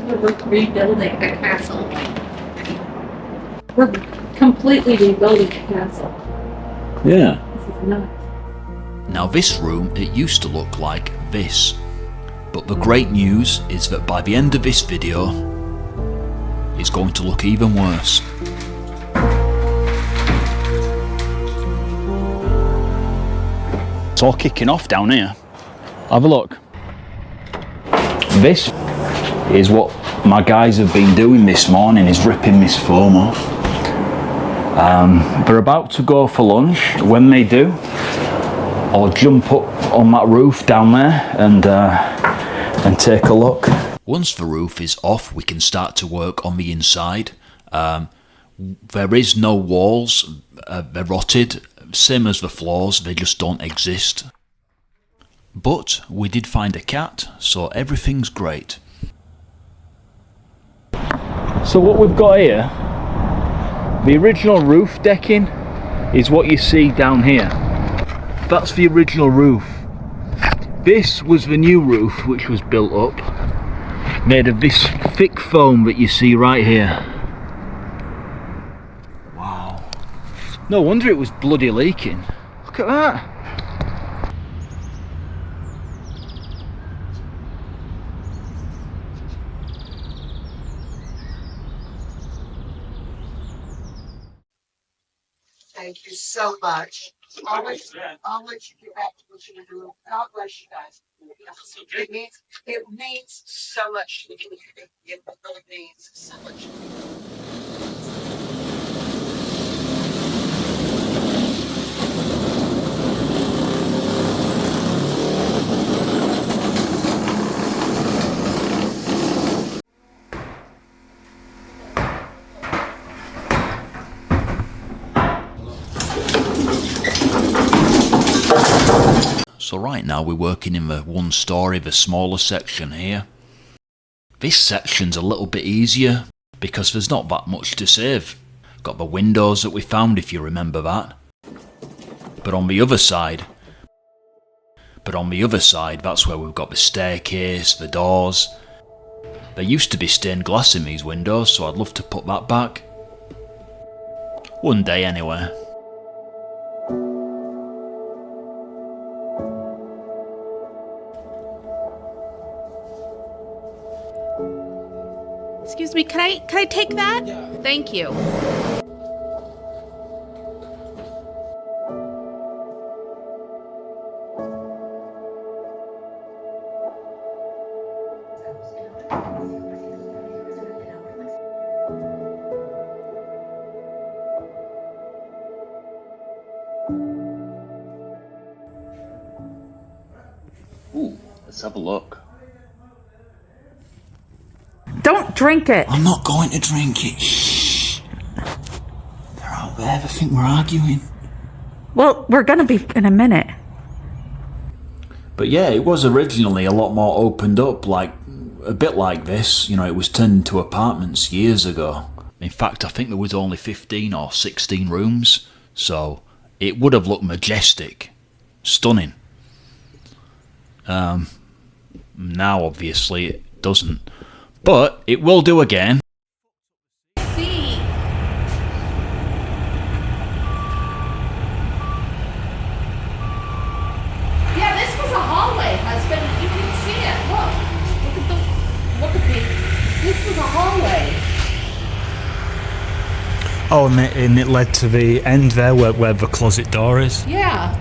because we're rebuilding a castle. We're completely rebuilding a castle. Yeah. This is nuts. Now this room, it used to look like this. But the great news is that by the end of this video, it's going to look even worse. It's all kicking off down here. Have a look. This is what my guys have been doing this morning, is ripping this foam off. They're about to go for lunch. When they do, I'll jump up on that roof down there and take a look. Once the roof is off, we can start to work on the inside. There is no walls, they're rotted, same as the floors, they just don't exist. But we did find a cat, so everything's great. So what we've got here, the original roof decking is what you see down here. That's the original roof. This was the new roof which was built up, made of this thick foam that you see right here. Wow. No wonder it was bloody leaking. Look at that. Thank you so much. I'll let you get back to what you're doing. God bless you guys. It means so much to the community. It really means so much. So right now we're working in the one story, the smaller section here. This section's a little bit easier because there's not that much to save. Got the windows that we found, if you remember that. But on the other side, that's where we've got the staircase, the doors. There used to be stained glass in these windows, so I'd love to put that back. One day anyway. Excuse me, can I take that? Yeah. Thank you. Ooh, let's have a look. Don't drink it. I'm not going to drink it. Shh. They're out there, they think we're arguing. Well, we're gonna be in a minute. But yeah, it was originally a lot more opened up, like a bit like this. You know, it was turned into apartments years ago. In fact, I think there was only 15 or 16 rooms, so it would have looked majestic, stunning. Now, obviously, it doesn't. But it will do again. See. Yeah, this was a hallway, husband. You can see it. Look at me. This was a hallway. Oh, and it led to the end there where the closet door is? Yeah.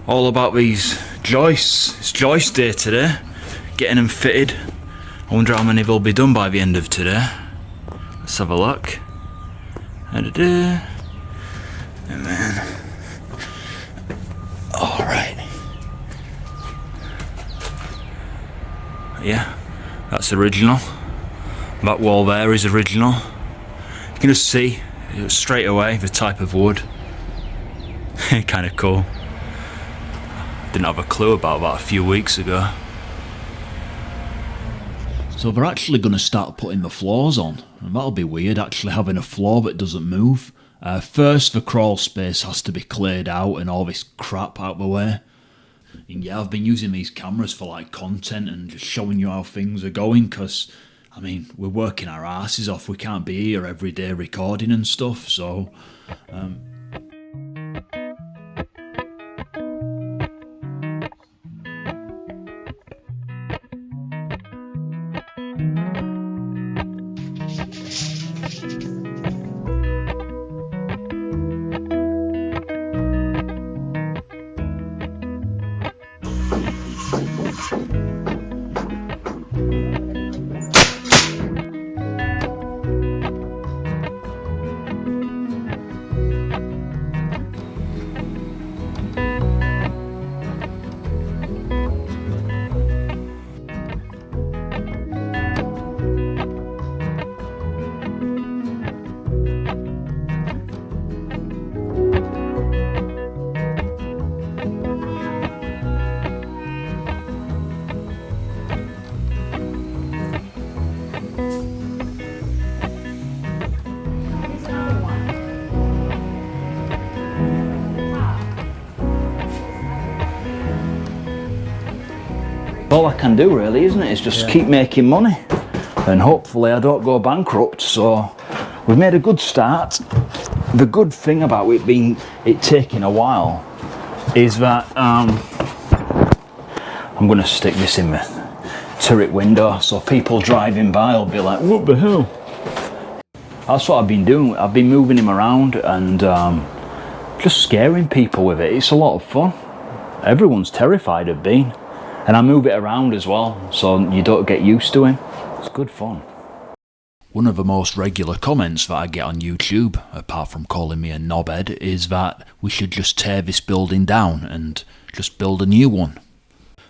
All about these joists. It's joist day today. Getting them fitted. I wonder how many will be done by the end of today. Let's have a look. And then... Alright. Yeah, that's original. That wall there is original. You can just see straight away the type of wood. Kind of cool. Didn't have a clue about that a few weeks ago. So they're actually going to start putting the floors on, and that'll be weird, actually having a floor that doesn't move. First, the crawl space has to be cleared out and all this crap out of the way. And yeah, I've been using these cameras for like content and just showing you how things are going, because I mean, we're working our asses off. We can't be here every day recording and stuff, so Here's another one. All I can do really, isn't it, is just keep making money, and hopefully I don't go bankrupt. So we've made a good start. The good thing about it taking a while is that I'm going to stick this in my turret window, so people driving by will be like, what the hell? That's what I've been doing. I've been moving him around and just scaring people with it. It's a lot of fun. Everyone's terrified of Bean. And I move it around as well, so you don't get used to him. It's good fun. one of the most regular comments that I get on YouTube, apart from calling me a knobhead, is that we should just tear this building down and just build a new one.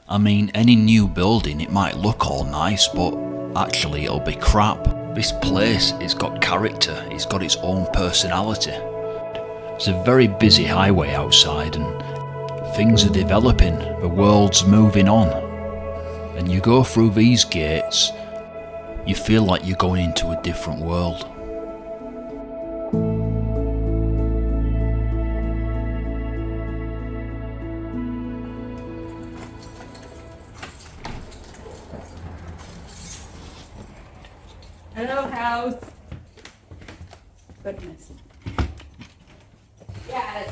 I mean, any new building, it might look all nice, but actually it'll be crap. This place, it's got character, it's got its own personality. It's a very busy highway outside and things are developing, the world's moving on. And you go through these gates, you feel like you're going into a different world. Hello, house. Goodness. Yeah,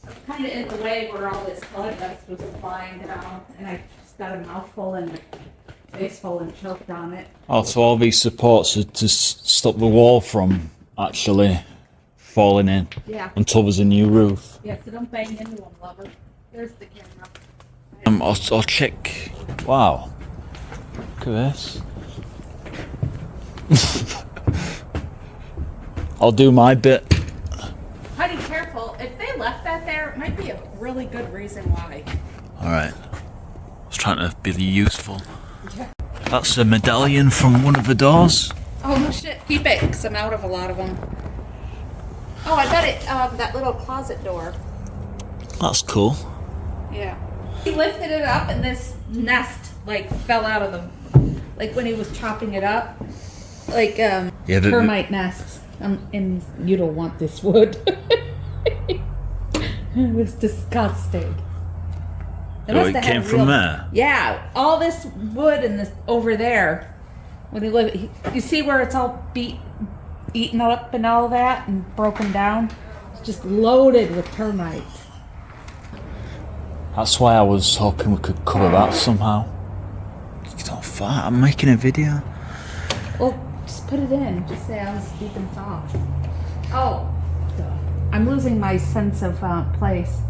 I'm kind of in the way where all this blood dust was flying down, and I just got a mouthful and a face full and choked on it. Oh, so all these supports are to stop the wall from actually falling in Yeah. until there's a new roof. Yeah, so don't bang into them, lover. There's the camera. I'll check. Wow. Look at this. I'll do my bit. Honey, careful. If they left that there, it might be a really good reason why. Alright. I was trying to be useful. That's a medallion from one of the doors. Oh, no shit. Keep it, because I'm out of a lot of them. Oh, I bet it, that little closet door. That's cool. Yeah. He lifted it up and this nest, like, fell out of them. Like, when he was chopping it up. Like, termite nests. And you don't want this wood. It was disgusting. So it came from there? Yeah, all this wood and this over there. When he lived, you see where it's all eaten up and all that and broken down? It's just loaded with termites. That's why I was hoping we could cover that somehow. It's not far. I'm making a video. Well, just put it in. Just say I was deep and soft. Oh, duh. I'm losing my sense of place.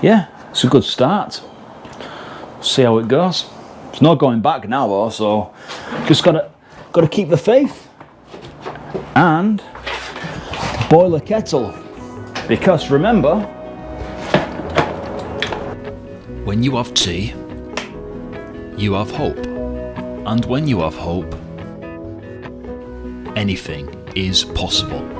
Yeah, it's a good start. See how it goes. There's no going back now though, so just gotta keep the faith and boil a kettle, because remember, When you have tea, you have hope. And when you have hope, anything is possible.